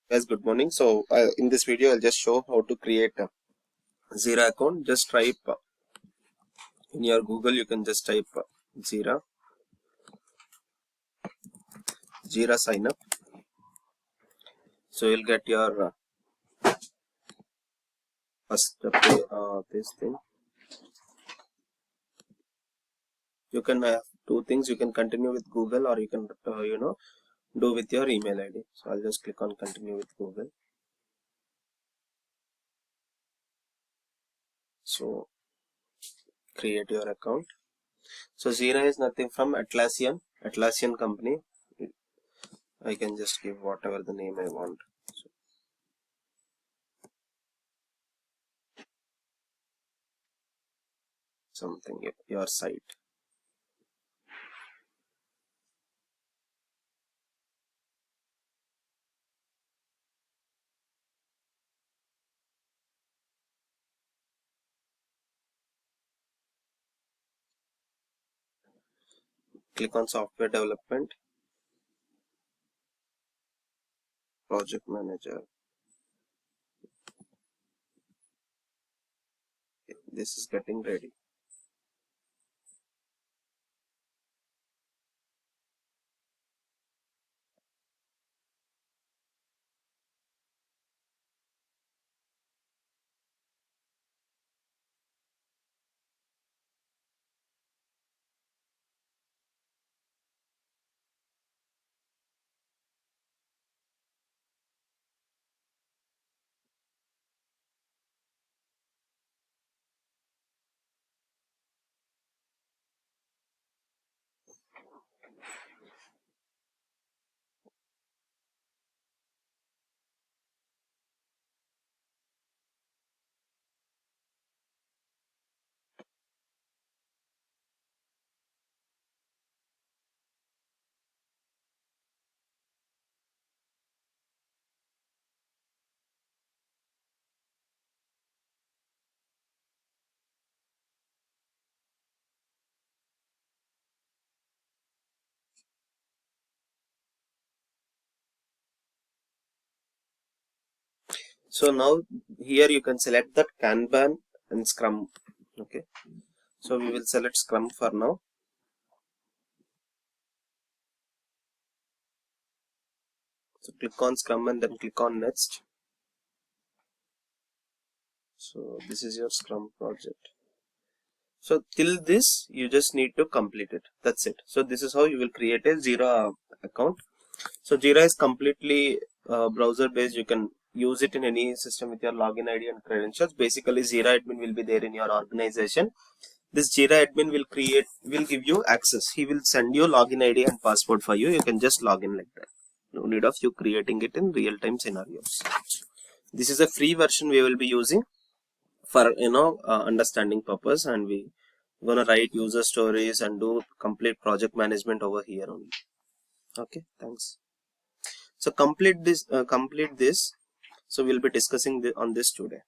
Guys, good morning. So in this video I'll just show how to create a Jira account. Just type in your Google, you can just type Jira sign up. So you'll get your first this thing. You can have two things. You can continue with Google, or you can do with your email ID. So I'll just click on continue with Google. So create your account. So Jira is nothing from Atlassian company. I can just give whatever the name I want. So, something your site. Click on software development, project manager. Okay, this is getting ready. So now here you can select that Kanban and Scrum. Okay, so we will select Scrum for now. So click on Scrum and then click on next. So this is your Scrum project. So till this you just need to complete it. That's it. So this is how you will create a Jira account. So Jira is completely browser based. You can use it in any system with your login ID and credentials. Basically Jira admin will be there in your organization. This Jira admin will give you access. He will send you login ID and password for you. You can just log in like that. No need of you creating it in real time scenarios. This is a free version we will be using for understanding purpose, and we gonna write user stories and do complete project management over here only. Okay, thanks. So complete this. So we'll be discussing on this today.